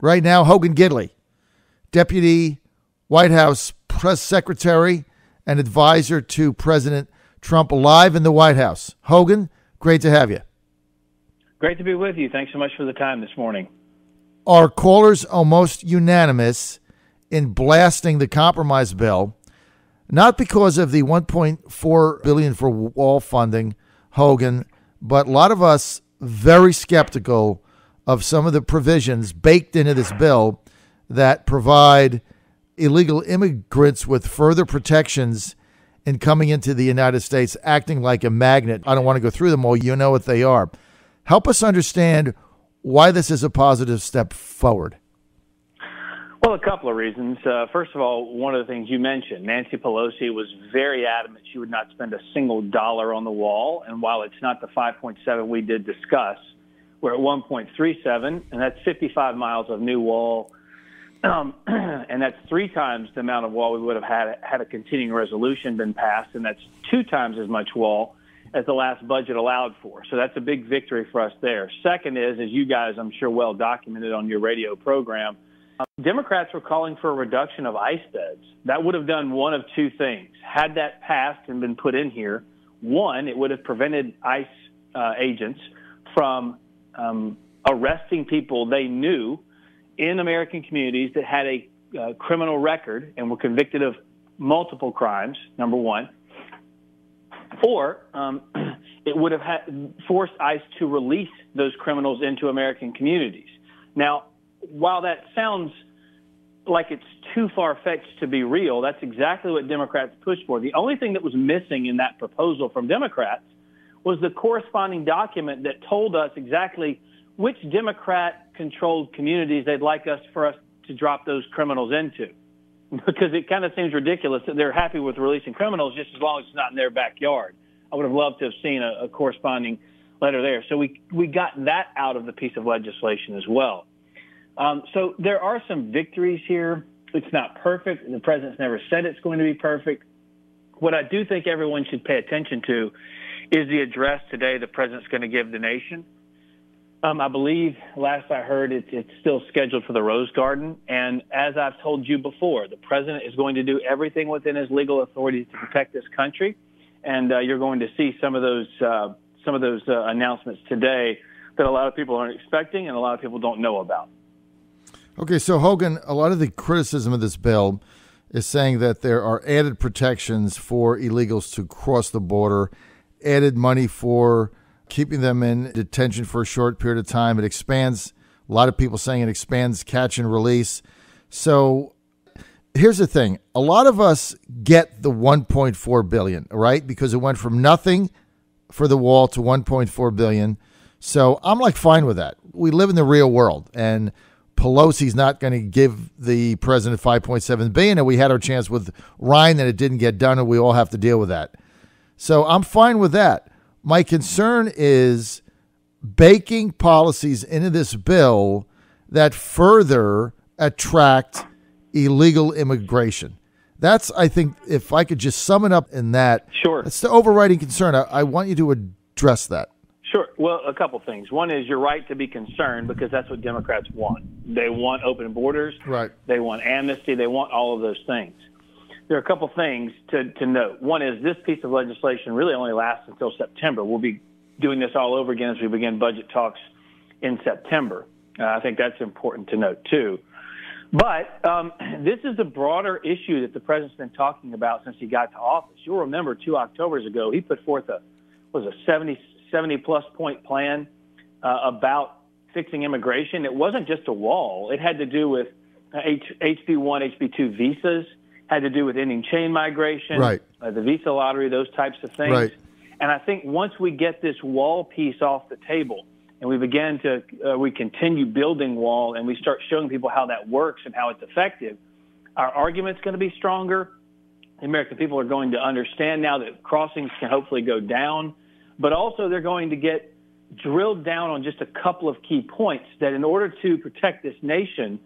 Right now, Hogan Gidley, Deputy White House Press Secretary and Advisor to President Trump, live in the White House. Hogan, great to have you. Great to be with you. Thanks so much for the time this morning. Are callers almost unanimous in blasting the compromise bill, not because of the $1.4 billion for wall funding, Hogan, but a lot of us very skeptical of some of the provisions baked into this bill that provide illegal immigrants with further protections in coming into the United States, acting like a magnet. I don't want to go through them all. You know what they are. Help us understand why this is a positive step forward. Well, a couple of reasons. First of all, one of the things you mentioned, Nancy Pelosi was very adamant she would not spend a single dollar on the wall. And while it's not the 5.7 we did discuss, we're at 1.37, and that's 55 miles of new wall. And that's 3 times the amount of wall we would have had a continuing resolution been passed, and that's 2 times as much wall as the last budget allowed for. So that's a big victory for us there. Second is, as you guys, I'm sure, well documented on your radio program, Democrats were calling for a reduction of ICE beds. That would have done one of 2 things. Had that passed and been put in here, one, it would have prevented ICE agents from arresting people they knew in American communities that had a criminal record and were convicted of multiple crimes, number one. Or it would have forced ICE to release those criminals into American communities. Now, while that sounds like it's too far-fetched to be real, that's exactly what Democrats pushed for. The only thing that was missing in that proposal from Democrats was the corresponding document that told us exactly which Democrat-controlled communities they'd like for us to drop those criminals into. Because it kind of seems ridiculous that they're happy with releasing criminals just as long as it's not in their backyard. I would have loved to have seen a corresponding letter there. So we got that out of the piece of legislation as well. So there are some victories here. It's not perfect. The president's never said it's going to be perfect. What I do think everyone should pay attention to is the address today the president's going to give the nation. I believe, last I heard, it's still scheduled for the Rose Garden. And as I've told you before, the president is going to do everything within his legal authority to protect this country. And you're going to see some of those announcements today that a lot of people aren't expecting and a lot of people don't know about. Okay, so Hogan, a lot of the criticism of this bill is saying that there are added protections for illegals to cross the border, added money for keeping them in detention for a short period of time. It expands, a lot of people saying it expands catch and release. So here's the thing. A lot of us get the $1.4 billion, right? Because it went from nothing for the wall to $1.4 billion. So I'm like fine with that. We live in the real world, and Pelosi's not going to give the president $5.7 billion, and we had our chance with Ryan and it didn't get done, and we all have to deal with that. So I'm fine with that. My concern is baking policies into this bill that further attract illegal immigration. That's, I think, if I could just sum it up in that. Sure. That's the overriding concern. I want you to address that. Sure. Well, a couple things. One is you're right to be concerned because that's what Democrats want. They want open borders. Right. They want amnesty. They want all of those things. There are a couple things to note. One is this piece of legislation really only lasts until September. We'll be doing this all over again as we begin budget talks in September. I think that's important to note, too. But this is the broader issue that the president's been talking about since he got to office. You'll remember 2 Octobers ago, he put forth a 70-plus point plan about fixing immigration. It wasn't just a wall. It had to do with HB1, HB2 visas, had to do with ending chain migration, right. The visa lottery, those types of things. Right. And I think once we get this wall piece off the table and we continue building wall and we start showing people how that works and how it's effective, our argument's going to be stronger. The American people are going to understand now that crossings can hopefully go down, but also they're going to get drilled down on just a couple of key points that in order to protect this nation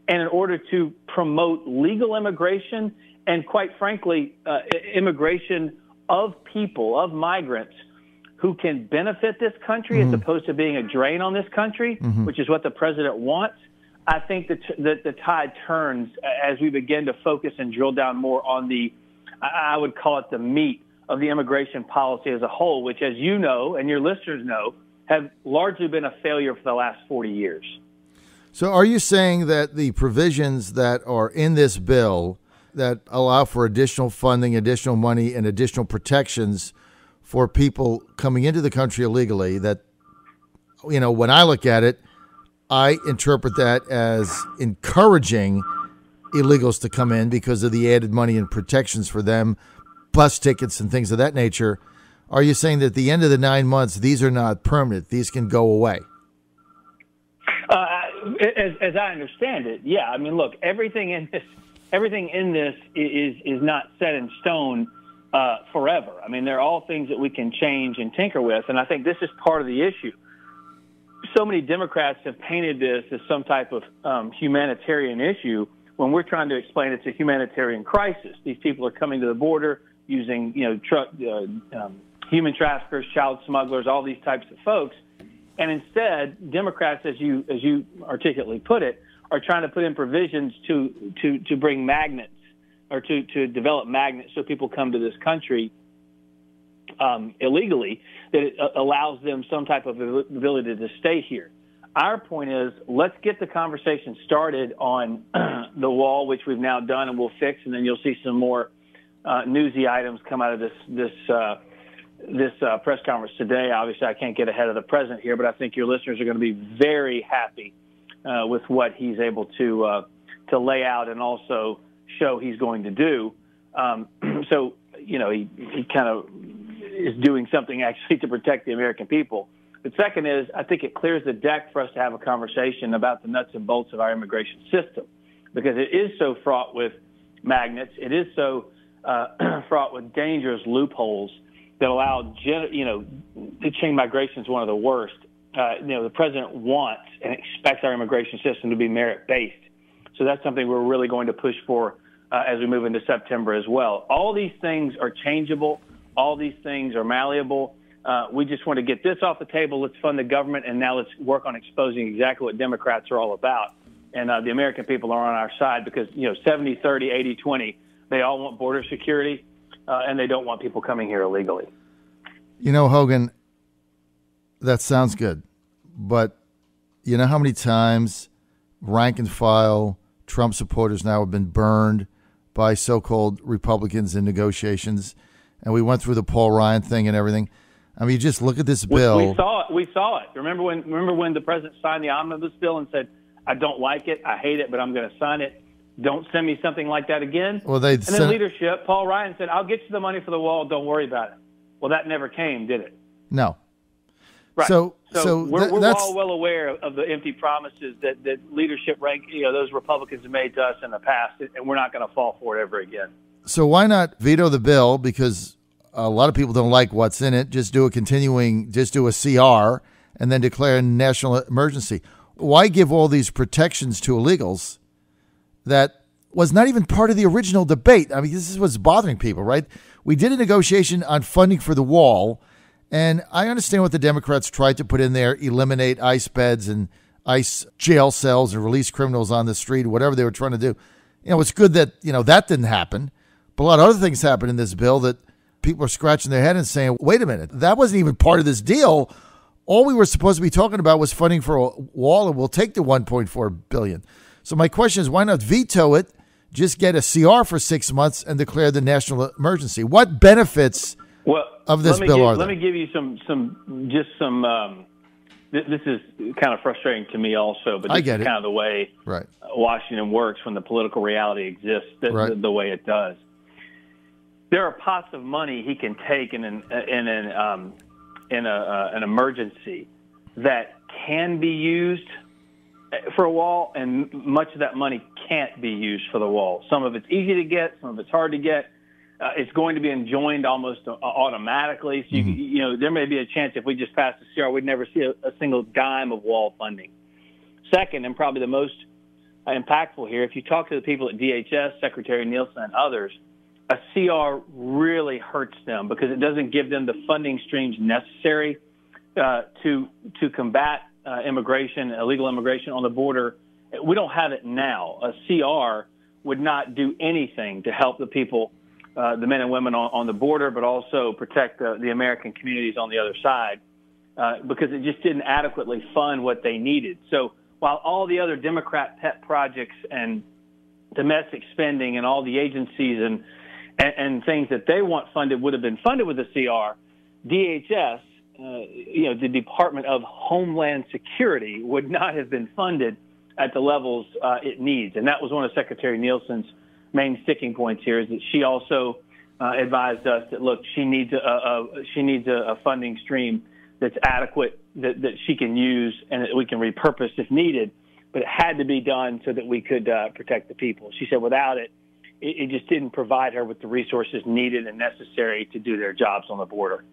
and in order to promote legal immigration and, quite frankly, immigration of people, of migrants who can benefit this country as opposed to being a drain on this country, which is what the president wants, I think that the tide turns as we begin to focus and drill down more on I would call it the meat of the immigration policy as a whole, which, as you know and your listeners know, have largely been a failure for the last 40 years. So are you saying that the provisions that are in this bill that allow for additional funding, additional money, and additional protections for people coming into the country illegally, that, when I look at it, I interpret that as encouraging illegals to come in because of the added money and protections for them, bus tickets and things of that nature. Are you saying that at the end of the 9 months, these are not permanent? These can go away? As I understand it, yeah. I mean, look, everything in this is not set in stone forever. I mean, they're all things that we can change and tinker with, and I think this is part of the issue. So many Democrats have painted this as some type of humanitarian issue when we're trying to explain it's a humanitarian crisis. These people are coming to the border using, human traffickers, child smugglers, all these types of folks. And instead, Democrats, as you articulately put it, are trying to put in provisions to bring magnets or to develop magnets so people come to this country illegally, that it allows them some type of ability to stay here. Our point is, let's get the conversation started on the wall, which we've now done and we'll fix, and then you'll see some more newsy items come out of this press conference today. Obviously, I can't get ahead of the president here, but I think your listeners are going to be very happy with what he's able to lay out and also show he's going to do. So, he kind of is doing something actually to protect the American people. The second is, I think it clears the deck for us to have a conversation about the nuts and bolts of our immigration system, because it is so fraught with magnets. It is so fraught with dangerous loopholes that allow, chain migration is one of the worst. The president wants and expects our immigration system to be merit-based. So that's something we're really going to push for as we move into September as well. All these things are changeable. All these things are malleable. We just want to get this off the table. Let's fund the government, and now let's work on exposing exactly what Democrats are all about. And the American people are on our side because, 70-30, 80-20, they all want border security, and they don't want people coming here illegally. Hogan, that sounds good. But you know how many times rank and file Trump supporters now have been burned by so-called Republicans in negotiations? And we went through the Paul Ryan thing and everything. I mean, you just look at this bill. We saw it. Remember when the president signed the omnibus bill and said, "I don't like it, I hate it, but I'm going to sign it. Don't send me something like that again." Well, then leadership, Paul Ryan said, "I'll get you the money for the wall. Don't worry about it." Well, that never came, did it? No. Right. So we're all well aware of the empty promises that leadership those Republicans have made to us in the past, and we're not going to fall for it ever again. So why not veto the bill? Because a lot of people don't like what's in it. Just do a CR and then declare a national emergency. Why give all these protections to illegals that was not even part of the original debate? I mean, this is what's bothering people, right? We did a negotiation on funding for the wall, and I understand what the Democrats tried to put in there, eliminate ICE beds and ICE jail cells and release criminals on the street, whatever they were trying to do. It's good that, that didn't happen. But a lot of other things happened in this bill that people are scratching their head and saying, wait a minute, that wasn't even part of this deal. All we were supposed to be talking about was funding for a wall, and we'll take the $1.4 billion. So my question is, why not veto it, just get a CR for 6 months and declare the national emergency? What benefits of this bill are there? Let me give you some. This is kind of frustrating to me also, but this is kind of the way Washington works when the political reality exists the way it does. There are pots of money he can take in an emergency that can be used for a wall, and much of that money can't be used for the wall. Some of it's easy to get, some of it's hard to get. It's going to be enjoined almost automatically. So there may be a chance if we just pass the CR, we'd never see a single dime of wall funding. Second, and probably the most impactful here, if you talk to the people at DHS, Secretary Nielsen and others, a CR really hurts them because it doesn't give them the funding streams necessary to combat illegal immigration on the border We don't have it now. A CR would not do anything to help the people, the men and women on the border, but also protect the American communities on the other side, because it just didn't adequately fund what they needed. So while all the other Democrat pet projects and domestic spending and all the agencies and things that they want funded would have been funded with the CR, DHS, the Department of Homeland Security, would not have been funded at the levels it needs. And that was one of Secretary Nielsen's main sticking points here, is that she also advised us that, look, she needs a funding stream that's adequate, that she can use and that we can repurpose if needed. But it had to be done so that we could protect the people. She said without it, it just didn't provide her with the resources needed and necessary to do their jobs on the border.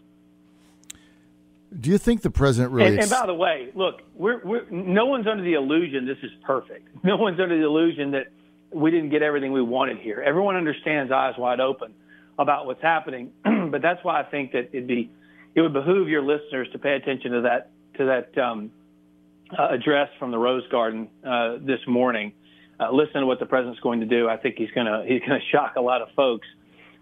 Do you think the president really... And by the way, look, no one's under the illusion this is perfect. No one's under the illusion that we didn't get everything we wanted here. Everyone understands, eyes wide open, about what's happening. But that's why I think that it would behoove your listeners to pay attention to that address from the Rose Garden this morning. Listen to what the president's going to do. I think he's going to shock a lot of folks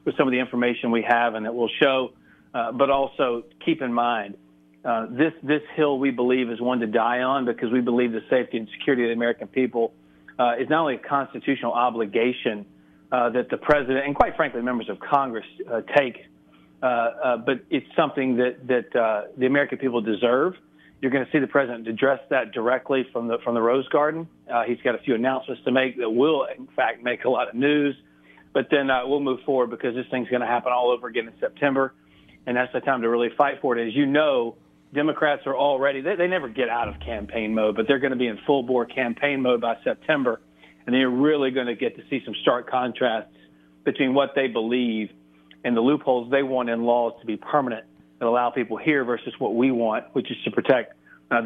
with some of the information we have and that will show. But also keep in mind, this hill we believe is one to die on, because we believe the safety and security of the American people is not only a constitutional obligation that the president and, quite frankly, members of Congress take, but it's something that the American people deserve. You're going to see the president address that directly from the Rose Garden. He's got a few announcements to make that will, in fact, make a lot of news. But then we'll move forward, because this thing's going to happen all over again in September, and that's the time to really fight for it. As you know, Democrats are already, they never get out of campaign mode, but they're going to be in full-bore campaign mode by September, and they're really going to get to see some stark contrasts between what they believe and the loopholes they want in laws to be permanent that allow people here versus what we want, which is to protect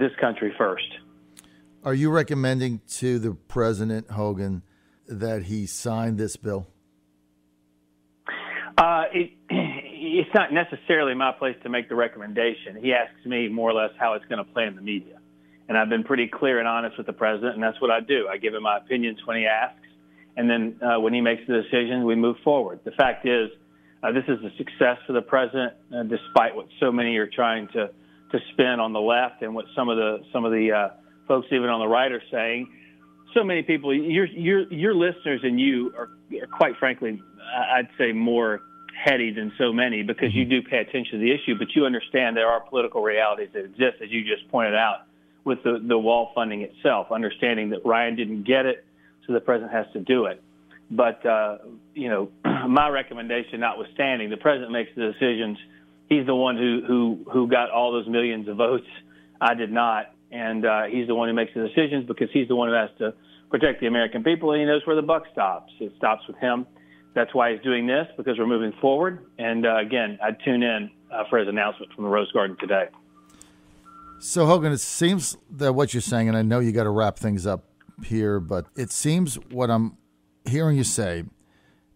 this country first. Are you recommending to the president, Hogan, that he sign this bill? It's not necessarily my place to make the recommendation. He asks me more or less how it's going to play in the media. And I've been pretty clear and honest with the president, and that's what I do. I give him my opinions when he asks, and then when he makes the decision, we move forward. The fact is, this is a success for the president, despite what so many are trying to spin on the left and what some of the folks even on the right are saying. So many people, your listeners and you are quite frankly, I'd say, more heady than so many, because you do pay attention to the issue, but you understand there are political realities that exist, as you just pointed out, with the wall funding itself, understanding that Ryan didn't get it, so the president has to do it. But, my recommendation notwithstanding, the president makes the decisions. He's the one who got all those millions of votes. I did not. And he's the one who makes the decisions, because he's the one who has to protect the American people, and he knows where the buck stops. It stops with him. That's why he's doing this, because we're moving forward. And, again, I'd tune in for his announcement from the Rose Garden today. So, Hogan, it seems that what you're saying, and I know you got to wrap things up here, but it seems what I'm hearing you say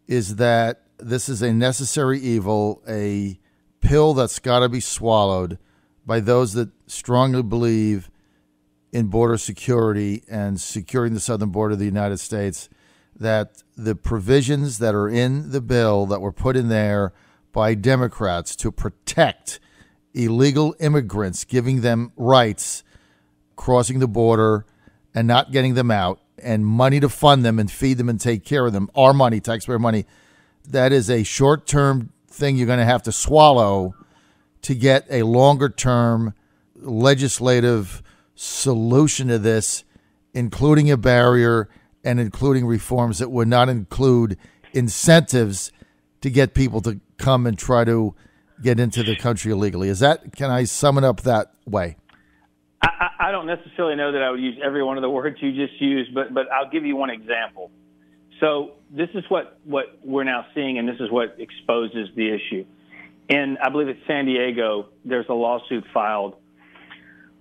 is that this is a necessary evil, a pill that's got to be swallowed by those that strongly believe in border security and securing the southern border of the United States, that the provisions that are in the bill that were put in there by Democrats to protect illegal immigrants, giving them rights, crossing the border and not getting them out, and money to fund them and feed them and take care of them, our money, taxpayer money, that is a short-term thing you're going to have to swallow to get a longer-term legislative solution to this, including a barrier and including reforms that would not include incentives to get people to come and try to get into the country illegally. Can I sum it up that way? I don't necessarily know that I would use every one of the words you just used, but I'll give you one example. So this is what we're now seeing, and this is what exposes the issue. In, I believe it's San Diego, there's a lawsuit filed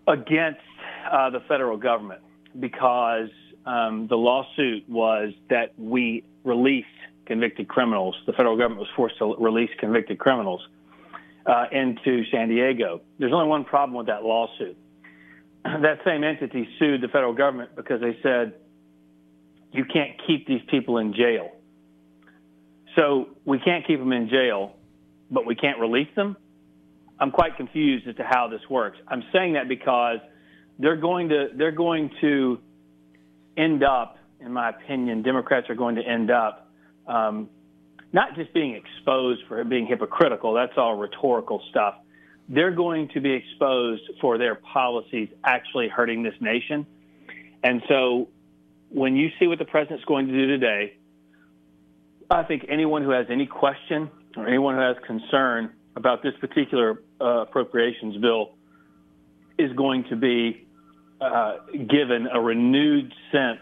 against the federal government because the lawsuit was that we released convicted criminals. The federal government was forced to release convicted criminals into San Diego. There's only one problem with that lawsuit. That same entity sued the federal government because they said you can't keep these people in jail. So we can't keep them in jail, but we can't release them? I'm quite confused as to how this works. I'm saying that because they're going to end up, in my opinion, Democrats are going to end up not just being exposed for being hypocritical. That's all rhetorical stuff. They're going to be exposed for their policies actually hurting this nation. And so when you see what the president's going to do today, I think anyone who has any question or anyone who has concern about this particular appropriations bill is going to be given a renewed sense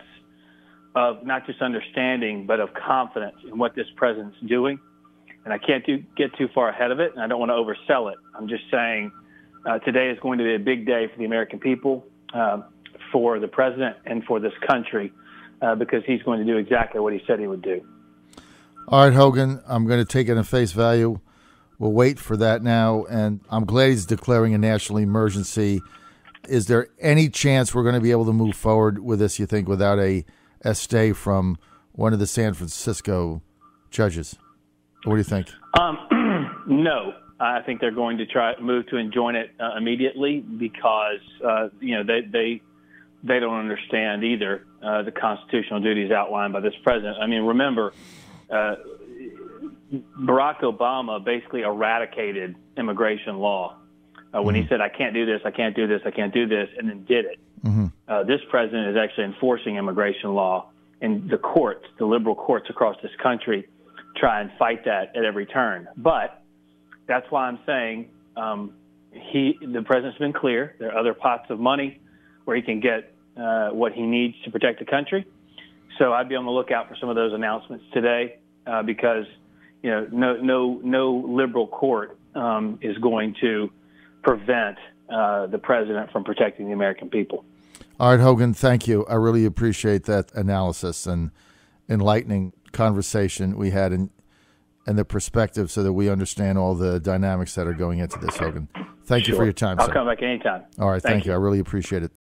of not just understanding, but of confidence in what this president's doing. And I can't get too far ahead of it, and I don't want to oversell it. I'm just saying today is going to be a big day for the American people, for the president, and for this country, because he's going to do exactly what he said he would do. All right, Hogan, I'm going to take it at face value. We'll wait for that now, and I'm glad he's declaring a national emergency. Is there any chance we're going to be able to move forward with this, you think, without a stay from one of the San Francisco judges? What do you think? No. I think they're going to move to enjoin it immediately because, they don't understand either the constitutional duties outlined by this president. I mean, remember, Barack Obama basically eradicated immigration law when he said, I can't do this, I can't do this, I can't do this, and then did it. Mm-hmm. This president is actually enforcing immigration law, and the courts, the liberal courts across this country, try and fight that at every turn. But that's why I'm saying the president's been clear. There are other pots of money where he can get what he needs to protect the country. So I'd be on the lookout for some of those announcements today because no liberal court is going to prevent the president from protecting the American people. All right, Hogan, thank you. I really appreciate that analysis and enlightening conversation we had and the perspective so that we understand all the dynamics that are going into this, Hogan. Thank you for your time, I'll sir. come back anytime. All right, thank you. I really appreciate it.